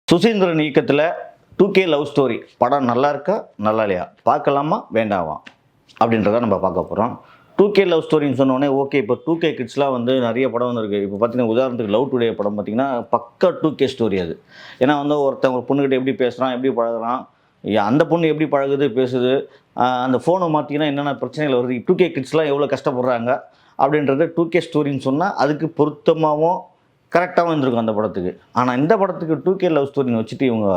சுசீந்திரன் இயக்கத்தில் 2K love story படம் நல்லா இருக்கா நல்லா இல்லையா பார்க்கலாமா வேண்டாமா அப்படின்றத நம்ம பார்க்க போகிறோம். 2K லவ் ஸ்டோரின்னு சொன்னோடனே ஓகே, இப்போ 2K கிட்ஸ்லாம் வந்து நிறைய படம் வந்துருக்கு. இப்போ பார்த்தீங்கன்னா உதாரணத்துக்கு லவ் டுடே படம் பார்த்தீங்கன்னா பக்கா 2K ஸ்டோரி அது. ஏன்னா வந்து ஒருத்தன் ஒரு பொண்ணுக்கிட்ட எப்படி பேசுகிறான், எப்படி பழகுறான், அந்த பொண்ணு எப்படி பழகுது பேசுது, அந்த ஃபோனை மாற்றிங்கன்னா என்னென்ன பிரச்சனைகள் வருது, 2K கிட்ஸ்லாம் எவ்வளோ கஷ்டப்படுறாங்க அப்படின்றது 2K ஸ்டோரின்னு சொன்னால் அதுக்கு பொருத்தமாகவும் கரெக்டாகவும் இருந்திருக்கும் அந்த படத்துக்கு. ஆனால் இந்த படத்துக்கு 2K லவ் ஸ்டோரின்னு வச்சுட்டு இவங்க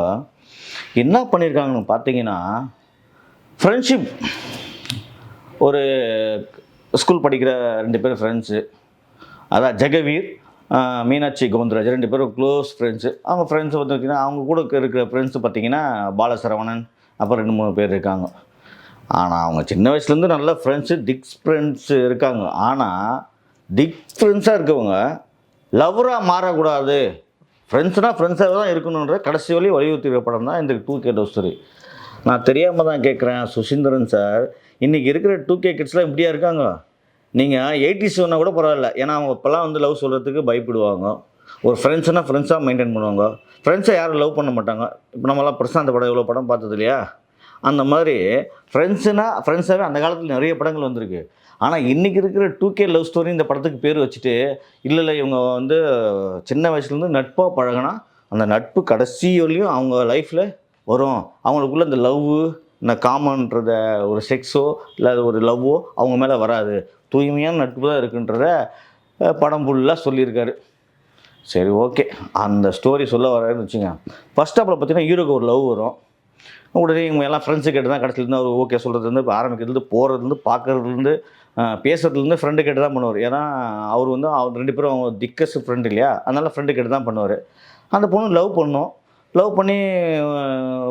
என்ன பண்ணியிருக்காங்கன்னு பார்த்தீங்கன்னா, ஃப்ரெண்ட்ஷிப் ஒரு ஸ்கூல் படிக்கிற 2 பேர் ஃப்ரெண்ட்ஸு, அதான் ஜெகவீர், மீனாட்சி கோவிந்தராஜ் 2 பேரும் க்ளோஸ் ஃப்ரெண்ட்ஸு. அவங்க ஃப்ரெண்ட்ஸ் வந்து பார்த்திங்கன்னா அவங்க கூட இருக்கிற ஃப்ரெண்ட்ஸு பார்த்திங்கன்னா பாலசரவணன், அப்புறம் 2-3 பேர் இருக்காங்க. ஆனால் அவங்க சின்ன வயசுலேருந்து நல்ல ஃப்ரெண்ட்ஸு, திக் ஃப்ரெண்ட்ஸு இருக்காங்க. ஆனால் திக் ஃப்ரெண்ட்ஸாக இருக்கவங்க லவ்வராக மாறக்கூடாது, ஃப்ரெண்ட்ஸ்னால் ஃப்ரெண்ட்ஸாக தான் இருக்கணுன்ற கடைசி வரையும் வலியுறுத்திற படம் தான் இந்த 2K லவ் ஸ்டோரி. நான் தெரியாமல் தான் கேட்குறேன், சுசீந்திரன் சார், இன்றைக்கி இருக்கிற 2K கிட்ஸ்லாம் இப்படியா இருக்காங்க? நீங்கள் 80s சொன்னால் கூட பரவாயில்ல, ஏன்னா அவங்க இப்போல்லாம் வந்து லவ் சொல்கிறதுக்கு பயப்படுவாங்க. ஒரு ஃப்ரெண்ட்ஸ்னால் ஃப்ரெண்ட்ஸாக மெயின்டைன் பண்ணுவாங்க. ஃப்ரெண்ட்ஸை யாரும் லவ் பண்ண மாட்டாங்க. இப்போ நம்மளாம் பிரசாந்த் படம் இவ்வளோ படம் பார்த்தது இல்லையா? அந்த மாதிரி ஃப்ரெண்ட்ஸாகவே அந்த காலத்தில் நிறைய படங்கள் வந்திருக்கு. ஆனால் இன்றைக்கி இருக்கிற 2K லவ் ஸ்டோரி இந்த படத்துக்கு பேர் வச்சுட்டு, இல்லை இவங்க வந்து சின்ன வயசுலேருந்து நட்பாக பழகினா அந்த நட்பு கடைசி வரையும் அவங்க லைஃப்பில் வரும். அவங்களுக்குள்ள இந்த லவ்வு, இந்த காமன்றத ஒரு செக்ஸோ இல்லை ஒரு லவ்வோ அவங்க மேலே வராது, தூய்மையான நட்பு தான் இருக்குன்றத படம் ஃபுல்லாக சொல்லியிருக்காரு. சரி, ஓகே, அந்த ஸ்டோரி சொல்ல வராருன்னு வச்சுங்க. ஃபஸ்ட் ஹாப்பில் பார்த்தீங்கன்னா ஹீரோக்கு ஒரு லவ் வரும். உடனே இவங்க எல்லாம் ஃப்ரெண்ட்ஸு கேட்டு தான் கடைசியிலேருந்து அவர் ஓகே சொல்கிறதுலேருந்து, இப்போ ஆரம்பிக்கிறதுலேருந்து, போகிறதுலேருந்து, பார்க்குறதுலேருந்து, பேசுகிறதுலேருந்து ஃப்ரெண்டு கேட்டு தான் பண்ணுவார். ஏன்னா அவர் வந்து அவர் 2 பேரும் அவங்க திக்கஸ்ட் ஃப்ரெண்டு இல்லையா, அதனால் ஃப்ரெண்டு கேட்டு தான் பண்ணுவார். அந்த பொண்ணு லவ் பண்ணோம். லவ் பண்ணி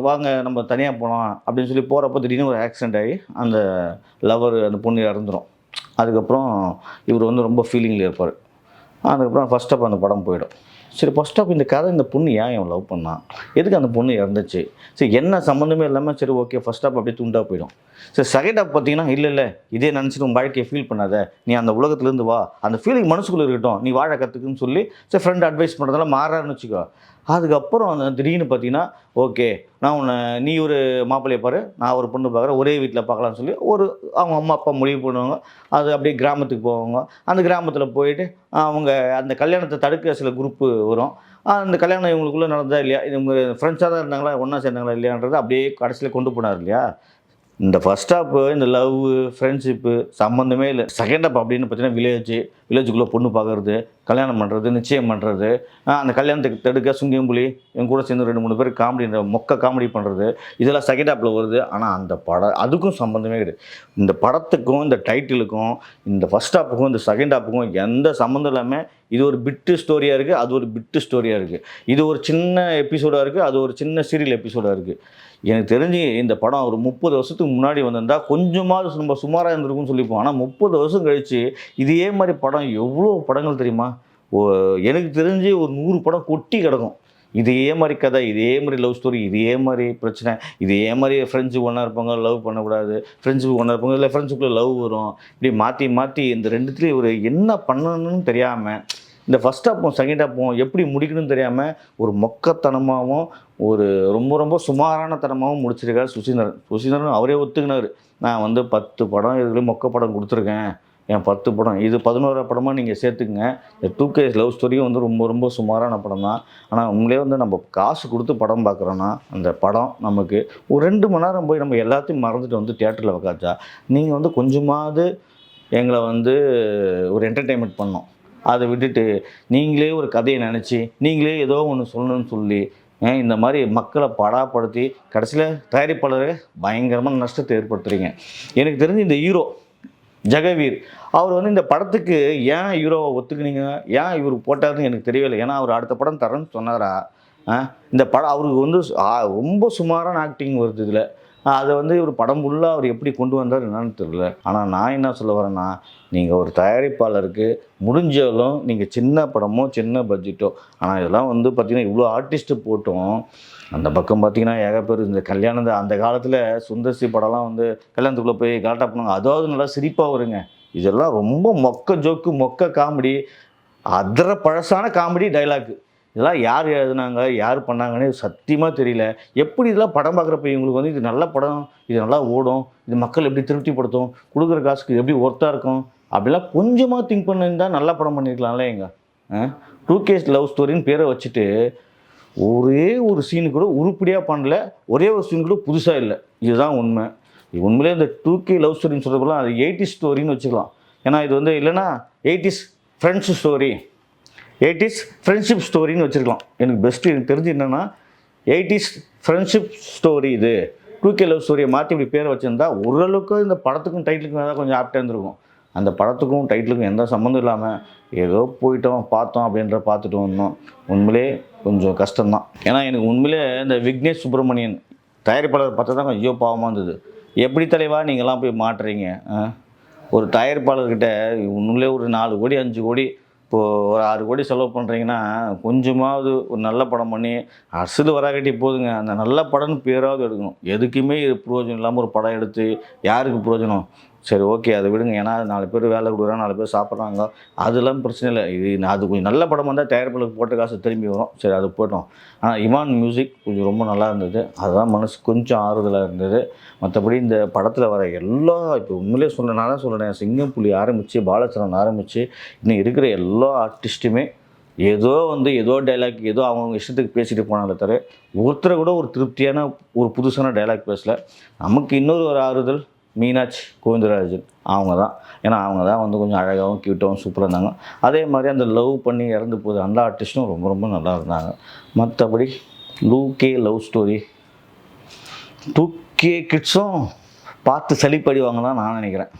வாங்க நம்ம தனியாக போகலாம் அப்படின்னு சொல்லி போகிறப்போ திடீர்னு ஒரு ஆக்சிடெண்ட் ஆகி அந்த லவர், அந்த பொண்ணு இறந்துடும். அதுக்கப்புறம் இவர் வந்து ரொம்ப ஃபீலிங்கில் இருப்பார். அதுக்கப்புறம் ஃபஸ்ட் ஆஃப் அந்த படம் போயிடும். சரி, ஃபஸ்ட் ஆஃப் இந்த கதை, இந்த பொண்ணு ஏன் இவன் லவ் பண்ணான், எதுக்கு அந்த பொண்ணு இறந்துச்சு, சரி என்ன சம்மந்தமே இல்லாமல், சரி ஓகே ஃபஸ்ட் ஆஃப் அப்படியே துண்டாக போயிடும். சரி, செகண்ட் ஆஃப் பார்த்தீங்கன்னா இல்லை இதே நினச்சிட்டு உன் வாழ்க்கையை ஃபீல் பண்ணாத, நீ அந்த உலகத்துலேருந்து வா, அந்த ஃபீலிங் மனசுக்குள்ளே இருக்கட்டும், நீ வாழ கற்றுக்குன்னு சொல்லி சரி ஃப்ரெண்ட் அட்வைஸ் பண்ணுறதெல்லாம் மாறாருன்னு வச்சுக்கோ. அதுக்கப்புறம் அந்த திடீர்னு பார்த்தீங்கன்னா ஓகே நான் உன்னை, நீ ஒரு மாப்பிள்ளையை பாரு, நான் ஒரு பொண்ணு பார்க்குறேன், ஒரே வீட்டில் பார்க்கலான்னு சொல்லி அவங்க அம்மா அப்பா முடிவு பண்ணுவாங்க. அது அப்படியே கிராமத்துக்கு போவாங்க. அந்த கிராமத்தில் போயிட்டு அவங்க அந்த கல்யாணத்தை தடுக்க சில குரூப்பு வரும். அந்த கல்யாணம் இவங்களுக்குள்ளே நடந்ததா இல்லையா, இவங்க ஃப்ரெண்ட்ஸாக தான் இருந்தாங்களா, ஒன்றா சேர்ந்தாங்களா இல்லையான்றது அப்படியே கடைசியில் கொண்டு போனார் இல்லையா. இந்த ஃபஸ்ட் ஹாப்பு இந்த லவ்வு ஃப்ரெண்ட்ஷிப்பு சம்மந்தமே இல்லை. செகண்ட் ஹாப் அப்படின்னு பார்த்தீங்கன்னா வில்லேஜுக்குள்ளே பொண்ணு பார்க்குறது, கல்யாணம் பண்ணுறது, நிச்சயம் பண்ணுறது, அந்த கல்யாணத்துக்கு தடுக்க சுங்கியம்புலி இவங்க கூட சேர்ந்து 2-3 பேர் காமெடி, மொக்க காமெடி பண்ணுறது, இதெல்லாம் செகண்ட் ஹாப்பில் வருது. ஆனால் அந்த படம் அதுக்கும் சம்மந்தமே கிடையாது. இந்த படத்துக்கும் இந்த டைட்டிலுக்கும் இந்த ஃபஸ்ட் ஹாப்புக்கும் இந்த செகண்ட் ஹாப்புக்கும் எந்த சம்மந்தம் இல்லாமல் இது ஒரு பிட்டு ஸ்டோரியாக இருக்குது, அது ஒரு பிட்டு ஸ்டோரியாக இருக்குது. இது ஒரு சின்ன எபிசோடாக இருக்குது, அது ஒரு சின்ன சீரியல் எபிசோடாக இருக்குது. எனக்கு தெரிஞ்சு இந்த படம் ஒரு 30 வருஷத்துக்கு முன்னாடி வந்திருந்தால் கொஞ்சமாவது நம்ம சுமாராக இருந்திருக்கும்னு சொல்லிப்போம். ஆனால் 30 வருஷம் கழித்து இதே மாதிரி படம் எவ்வளோ படங்கள் தெரியுமா? எனக்கு தெரிஞ்சு ஒரு 100 படம் கொட்டி கிடக்கும். இதே மாதிரி கதை, இதே மாதிரி லவ் ஸ்டோரி, இதே மாதிரி பிரச்சனை, இதே மாதிரி ஃப்ரெண்ட்ஸுக்கு ஒன்றா இருப்பாங்க, லவ் பண்ணக்கூடாது, ஃப்ரெண்ட்ஸுக்கு ஒன்றா இருப்பாங்க, இல்லை ஃப்ரெண்ட்ஸுக்குள்ளே லவ் வரும், இப்படி மாற்றி மாற்றி இந்த ரெண்டுத்துலேயும் ஒரு என்ன பண்ணணும்னு தெரியாமல், இந்த ஃபஸ்ட் ஹாப்பும் செகண்ட் ஹாப்பும் எப்படி முடிக்கணும்னு தெரியாமல் ஒரு மொக்கத்தனமாகவும் ஒரு ரொம்ப ரொம்ப சுமாரான தனமாகவும் முடிச்சிருக்காரு சுசீந்திரன். அவரே ஒத்துக்கினார், நான் வந்து 10 படம் இதுலேயும் மொக்க படம் கொடுத்துருக்கேன், என் 10 படம் இது 11 படமாக நீங்கள் சேர்த்துக்குங்க. இந்த 2K லவ் ஸ்டோரியும் வந்து ரொம்ப ரொம்ப சுமாரான படம் தான். ஆனால் உங்களே வந்து நம்ம காசு கொடுத்து படம் பார்க்குறோன்னா அந்த படம் நமக்கு ஒரு 2 மணி நேரம் போய் நம்ம எல்லாத்தையும் மறந்துட்டு வந்து தியேட்டரில் உக்காச்சா நீங்கள் வந்து கொஞ்சமாவது எங்களை வந்து ஒரு என்டர்டெயின்மெண்ட் பண்ணோம். அதை விட்டுட்டு நீங்களே ஒரு கதையை நினச்சி நீங்களே ஏதோ ஒன்று சொல்லணும்னு சொல்லி இந்த மாதிரி மக்களை படாப்படுத்தி கடைசியில் தயாரிப்பாளரை பயங்கரமான நஷ்டத்தை ஏற்படுத்துகிறீங்க. எனக்கு தெரிஞ்சு இந்த ஹீரோ ஜெகவீர் அவர் வந்து இந்த படத்துக்கு ஏன் ஹீரோவை ஒத்துக்குனீங்க, ஏன் இவர் போட்டாருன்னு எனக்கு தெரியவில்லை. ஏன்னா அவர் அடுத்த படம் தரேன்னு சொன்னாரா? இந்த படம் அவருக்கு வந்து ரொம்ப சுமாரான ஆக்டிங் வருது இதில். அதை வந்து இவர் படம் ஃபுல்லாக அவர் எப்படி கொண்டு வந்தார் என்னன்னு தெரியல. ஆனால் நான் என்ன சொல்ல வரேன்னா, நீங்கள் ஒரு தயாரிப்பாளருக்கு முடிஞ்சாலும் நீங்கள் சின்ன படமோ சின்ன பட்ஜெட்டோ, ஆனால் இதெல்லாம் வந்து பார்த்திங்கன்னா இவ்வளோ ஆர்டிஸ்ட்டு போட்டும் அந்த பக்கம் பார்த்திங்கன்னா ஏகப்பேர் இந்த கல்யாணத்தை அந்த காலத்தில் சுந்தர்சி படம்லாம் வந்து கல்யாணத்துக்குள்ளே போய் கலாட்டா பண்ணுவாங்க, அதாவது நல்லா சிரிப்பாக வருங்க. இதெல்லாம் ரொம்ப மொக்க ஜோக்கு, மொக்க காமெடி, அதிர பழசான காமெடி டைலாக்கு. இதெல்லாம் யார் எழுதுனாங்க, யார் பண்ணாங்கன்னு சத்தியமாக தெரியல. எப்படி இதெல்லாம் படம் பார்க்குறப்ப இவங்களுக்கு வந்து இது நல்ல படம், இது நல்லா ஓடும், இது மக்கள் எப்படி திருப்திப்படுத்தும், கொடுக்குற காசுக்கு எப்படி ஒர்த்தாக இருக்கும் அப்படிலாம் கொஞ்சமாக திங்க் பண்ணியிருந்தா நல்ல படம் பண்ணியிருக்கலாம்ல எங்க. 2K லவ் ஸ்டோரின்னு பேரை வச்சுட்டு ஒரே ஒரு சீனு கூட உருப்படியாக பண்ணல, ஒரே ஒரு சீன் கூட புதுசாக இல்லை. இதுதான் உண்மை. உண்மையிலே இந்த 2K லவ் ஸ்டோரின்னு சொல்கிறப்பெல்லாம் அது 80s ஸ்டோரின்னு வச்சுக்கலாம். ஏன்னா இது வந்து இல்லைன்னா 80s friends story, 80s friendship ஸ்டோரின்னு வச்சுருக்கலாம். எனக்கு பெஸ்ட்டு எனக்கு தெரிஞ்சு என்னென்னா 80s ஃப்ரெண்ட்ஷிப் ஸ்டோரி இது. 2K லவ் ஸ்டோரியை மாற்றி இப்படி பேரை வச்சுருந்தா ஓரளவுக்கு இந்த படத்துக்கும் டைட்டிலுக்கும் தான் கொஞ்சம் ஆப்டாக இருந்திருக்கும். அந்த படத்துக்கும் டைட்டிலுக்கும் எந்த சம்மந்தம் இல்லாமல் ஏதோ போயிட்டோம் பார்த்தோம் அப்படின்ற பார்த்துட்டு வந்தோம். உண்மையிலே கொஞ்சம் கஷ்டம்தான். ஏன்னா எனக்கு உண்மையிலே இந்த விக்னேஷ் சுப்ரமணியன் தயாரிப்பாளர் பார்த்தா தான் ஐயோ பாவமாக இருந்தது. எப்படி தலைவா நீங்கள்லாம் போய் மாட்டுறீங்க? ஒரு தயாரிப்பாளர்கிட்ட உண்மையிலே ஒரு 4 கோடி 5 கோடி இப்போது ஒரு 6 கோடி செலவு பண்ணுறீங்கன்னா கொஞ்சமாவது ஒரு நல்ல படம் பண்ணி அரசு வராகட்டி போதுங்க. அந்த நல்ல படம்னு பேராவது எடுக்கணும். எதுக்குமே பிரயோஜனம் இல்லாமல் ஒரு படம் எடுத்து யாருக்கு பிரயோஜனம்? சரி ஓகே அதை விடுங்க. ஏன்னா 4 பேர் வேலை கொடுக்குறாங்க, 4 பேர் சாப்பிட்றாங்க, அதெல்லாம் பிரச்சனை இல்லை. இது அது கொஞ்சம் நல்ல படம் வந்தால் தயாரிப்பாளருக்கு போட்ட காசு திரும்பி வரும். சரி அது போட்டோம். ஆனால் இமான் மியூசிக் கொஞ்சம் ரொம்ப நல்லா இருந்தது. அதுதான் மனசு கொஞ்சம் ஆறுதலாக இருந்தது. மற்றபடி இந்த படத்தில் வர எல்லா இப்போ உண்மையிலே சொல்ல நான் தான் சொல்கிறேன், சிங்கம்புலி ஆரம்பித்து பாலச்சந்திரன் ஆரம்பித்து இன்னும் இருக்கிற எல்லா ஆர்டிஸ்ட்டுமே ஏதோ டைலாக் ஏதோ அவங்க இஷ்டத்துக்கு பேசிட்டு போனாலே தவிர ஒருத்தரை கூட ஒரு திருப்தியான ஒரு புதுசான டைலாக் பேசல. நமக்கு இன்னொரு ஒரு ஆறுதல் மீனாட்சி கோவிந்தராஜன் அவங்க தான். ஏன்னா அவங்க தான் வந்து கொஞ்சம் அழகாகவும் க்யூட்டாகவும் சூப்பராக இருந்தாங்க. அதே மாதிரி அந்த லவ் பண்ணி இறந்து போகுது அந்த ஆர்டிஸ்ட்டும் ரொம்ப ரொம்ப நல்லா இருந்தாங்க. மற்றபடி 2K லவ் ஸ்டோரி 2K கிட்ஸும் பார்த்து சளிப்படிவாங்க தான் நான் நினைக்கிறேன்.